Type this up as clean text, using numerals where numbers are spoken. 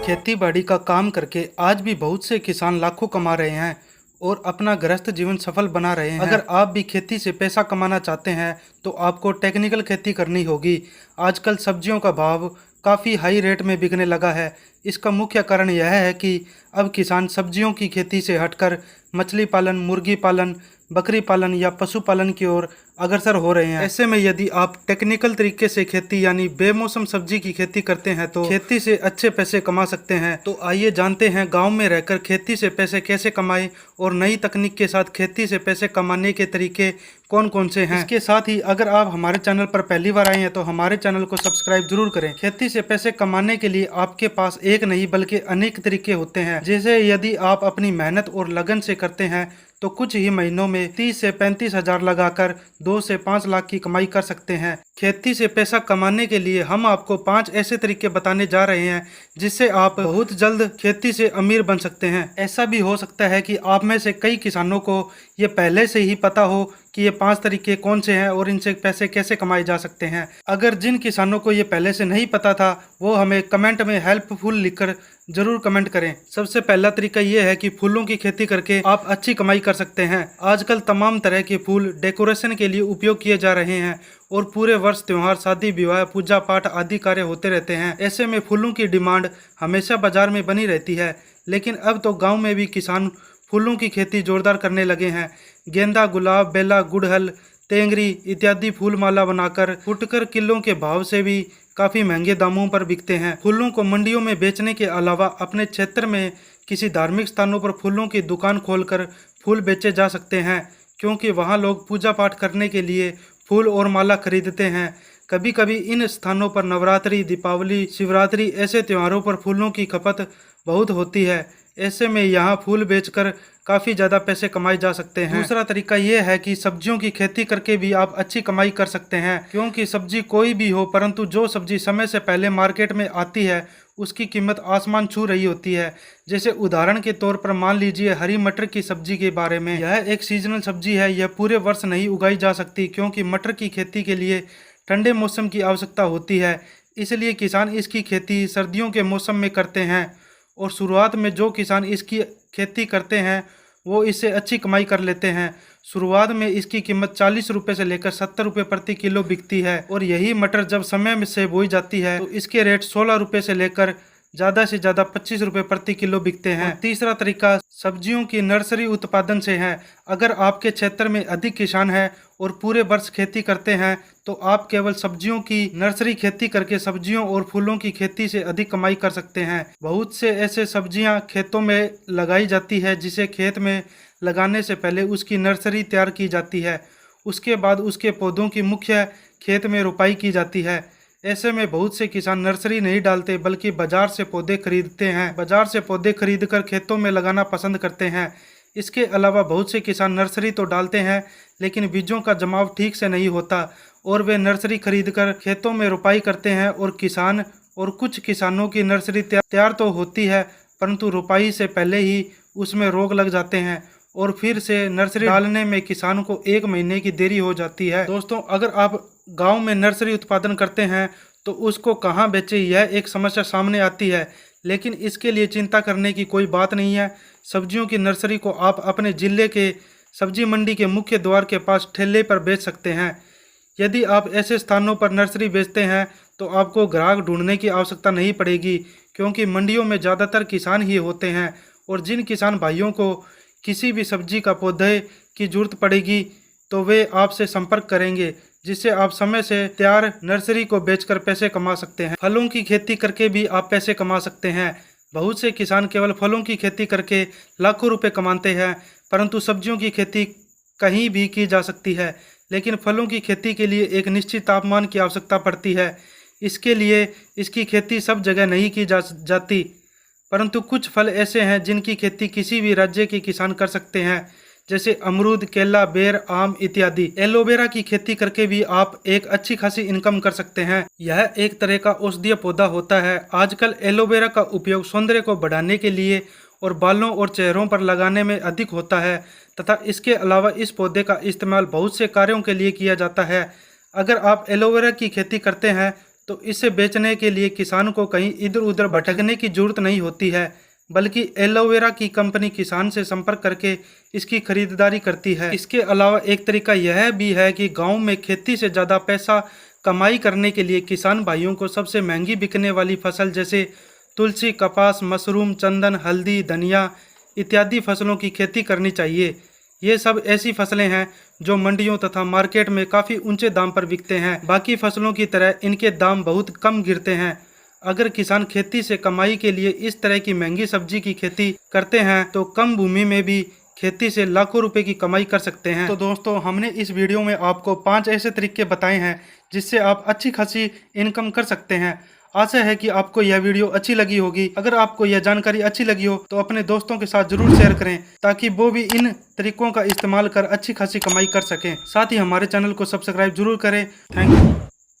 खेती बाड़ी का काम करके आज भी बहुत से किसान लाखों कमा रहे हैं और अपना गृहस्थ जीवन सफल बना रहे हैं। अगर आप भी खेती से पैसा कमाना चाहते हैं तो आपको टेक्निकल खेती करनी होगी। आजकल सब्जियों का भाव काफ़ी हाई रेट में बिकने लगा है। इसका मुख्य कारण यह है कि अब किसान सब्जियों की खेती से हटकर मछली पालन, मुर्गी पालन, बकरी पालन या पशुपालन की ओर अग्रसर हो रहे हैं। ऐसे में यदि आप टेक्निकल तरीके से खेती यानी बेमौसम सब्जी की खेती करते हैं तो खेती से अच्छे पैसे कमा सकते हैं। तो आइए जानते हैं गांव में रहकर खेती से पैसे कैसे कमाएं और नई तकनीक के साथ खेती से पैसे कमाने के तरीके कौन कौन से हैं। इसके साथ ही अगर आप हमारे चैनल पर पहली बार आए हैं तो हमारे चैनल को सब्सक्राइब जरूर करें। खेती से पैसे कमाने के लिए आपके पास एक नहीं बल्कि अनेक तरीके होते हैं। जैसे यदि आप अपनी मेहनत और लगन से करते हैं तो कुछ ही महीनों में 30 से 35 हजार लगाकर 2 से 5 लाख की कमाई कर सकते हैं। खेती से पैसा कमाने के लिए हम आपको 5 ऐसे तरीके बताने जा रहे हैं जिससे आप बहुत जल्द खेती से अमीर बन सकते हैं। ऐसा भी हो सकता है कि आप में से कई किसानों को ये पहले से ही पता हो कि ये 5 तरीके कौन से हैं और इनसे पैसे कैसे कमाए जा सकते हैं। अगर जिन किसानों को ये पहले से नहीं पता था वो हमें कमेंट में हेल्पफुल लिखकर जरूर कमेंट करें। सबसे पहला तरीका ये है कि फूलों की खेती करके आप अच्छी कमाई कर सकते हैं। आजकल तमाम तरह के फूल डेकोरेशन के लिए उपयोग किए जा रहे हैं और पूरे वर्ष त्योहार, शादी विवाह, पूजा पाठ आदि कार्य होते रहते हैं। ऐसे में फूलों की डिमांड हमेशा बाजार में बनी रहती है। लेकिन अब तो गाँव में भी किसान फूलों की खेती जोरदार करने लगे हैं। गेंदा, गुलाब, बेला, गुड़हल, तेंगरी इत्यादि फूल माला बनाकर फुटकर किलो के भाव से भी काफ़ी महंगे दामों पर बिकते हैं। फूलों को मंडियों में बेचने के अलावा अपने क्षेत्र में किसी धार्मिक स्थानों पर फूलों की दुकान खोलकर फूल बेचे जा सकते हैं, क्योंकि वहां लोग पूजा पाठ करने के लिए फूल और माला खरीदते हैं। कभी कभी इन स्थानों पर नवरात्रि, दीपावली, शिवरात्रि ऐसे त्योहारों पर फूलों की खपत बहुत होती है। ऐसे में यहाँ फूल बेचकर काफ़ी ज़्यादा पैसे कमाए जा सकते हैं। दूसरा तरीका ये है कि सब्जियों की खेती करके भी आप अच्छी कमाई कर सकते हैं, क्योंकि सब्जी कोई भी हो परंतु जो सब्जी समय से पहले मार्केट में आती है उसकी कीमत आसमान छू रही होती है। जैसे उदाहरण के तौर पर मान लीजिए हरी मटर की सब्जी के बारे में। यह एक सीजनल सब्जी है, यह पूरे वर्ष नहीं उगाई जा सकती क्योंकि मटर की खेती के लिए ठंडे मौसम की आवश्यकता होती है। इसलिए किसान इसकी खेती सर्दियों के मौसम में करते हैं और शुरुआत में जो किसान इसकी खेती करते हैं वो इससे अच्छी कमाई कर लेते हैं। शुरुआत में इसकी कीमत 40 रुपये से लेकर 70 रुपये प्रति किलो बिकती है और यही मटर जब समय से बोई जाती है तो इसके रेट 16 रुपये से लेकर ज़्यादा से ज़्यादा 25 रुपये प्रति किलो बिकते हैं। तीसरा तरीका सब्जियों की नर्सरी उत्पादन से है। अगर आपके क्षेत्र में अधिक किसान हैं और पूरे वर्ष खेती करते हैं तो आप केवल सब्जियों की नर्सरी खेती करके सब्जियों और फूलों की खेती से अधिक कमाई कर सकते हैं। बहुत से ऐसे सब्जियां खेतों में लगाई जाती है जिसे खेत में लगाने से पहले उसकी नर्सरी तैयार की जाती है। उसके बाद उसके पौधों की मुख्य खेत में रोपाई की जाती है। ऐसे में बहुत से किसान नर्सरी नहीं डालते बल्कि बाजार से पौधे खरीदते हैं। बाजार से पौधे खरीदकर खेतों में लगाना पसंद करते हैं। इसके अलावा बहुत से किसान नर्सरी तो डालते हैं लेकिन बीजों का जमाव ठीक से नहीं होता और वे नर्सरी खरीदकर खेतों में रोपाई करते हैं और कुछ किसानों की नर्सरी तैयार तो होती है परंतु रोपाई से पहले ही उसमें रोग लग जाते हैं और फिर से नर्सरी डालने में किसान को 1 महीने की देरी हो जाती है। दोस्तों, अगर आप गांव में नर्सरी उत्पादन करते हैं तो उसको कहां बेचें यह एक समस्या सामने आती है, लेकिन इसके लिए चिंता करने की कोई बात नहीं है। सब्जियों की नर्सरी को आप अपने जिले के सब्जी मंडी के मुख्य द्वार के पास ठेले पर बेच सकते हैं। यदि आप ऐसे स्थानों पर नर्सरी बेचते हैं तो आपको ग्राहक ढूंढने की आवश्यकता नहीं पड़ेगी, क्योंकि मंडियों में ज़्यादातर किसान ही होते हैं और जिन किसान भाइयों को किसी भी सब्जी का पौधे की जरूरत पड़ेगी तो वे आपसे संपर्क करेंगे, जिससे आप समय से तैयार नर्सरी को बेचकर पैसे कमा सकते हैं। फलों की खेती करके भी आप पैसे कमा सकते हैं। बहुत से किसान केवल फलों की खेती करके लाखों रुपए कमाते हैं, परंतु सब्जियों की खेती कहीं भी की जा सकती है, लेकिन फलों की खेती के लिए एक निश्चित तापमान की आवश्यकता पड़ती है। इसके लिए इसकी खेती सब जगह नहीं की जाती, परंतु कुछ फल ऐसे हैं जिनकी खेती किसी भी राज्य के किसान कर सकते हैं, जैसे अमरूद, केला, बेर, आम इत्यादि। एलोवेरा की खेती करके भी आप एक अच्छी खासी इनकम कर सकते हैं। यह एक तरह का औषधीय पौधा होता है। आजकल एलोवेरा का उपयोग सौंदर्य को बढ़ाने के लिए और बालों और चेहरों पर लगाने में अधिक होता है तथा इसके अलावा इस पौधे का इस्तेमाल बहुत से कार्यों के लिए किया जाता है। अगर आप एलोवेरा की खेती करते हैं तो इसे बेचने के लिए किसान को कहीं इधर उधर भटकने की जरूरत नहीं होती है, बल्कि एलोवेरा की कंपनी किसान से संपर्क करके इसकी खरीदारी करती है। इसके अलावा एक तरीका यह भी है कि गांव में खेती से ज़्यादा पैसा कमाई करने के लिए किसान भाइयों को सबसे महंगी बिकने वाली फसल जैसे तुलसी, कपास, मशरूम, चंदन, हल्दी, धनिया इत्यादि फसलों की खेती करनी चाहिए। ये सब ऐसी फसलें हैं जो मंडियों तथा मार्केट में काफ़ी ऊंचे दाम पर बिकते हैं। बाकी फसलों की तरह इनके दाम बहुत कम गिरते हैं। अगर किसान खेती से कमाई के लिए इस तरह की महंगी सब्जी की खेती करते हैं तो कम भूमि में भी खेती से लाखों रुपए की कमाई कर सकते हैं। तो दोस्तों, हमने इस वीडियो में आपको 5 ऐसे तरीके बताए हैं जिससे आप अच्छी खासी इनकम कर सकते हैं। आशा है कि आपको यह वीडियो अच्छी लगी होगी। अगर आपको यह जानकारी अच्छी लगी हो तो अपने दोस्तों के साथ जरूर शेयर करें ताकि वो भी इन तरीकों का इस्तेमाल कर अच्छी खासी कमाई कर सकें। साथ ही हमारे चैनल को सब्सक्राइब जरूर करें। Thank you.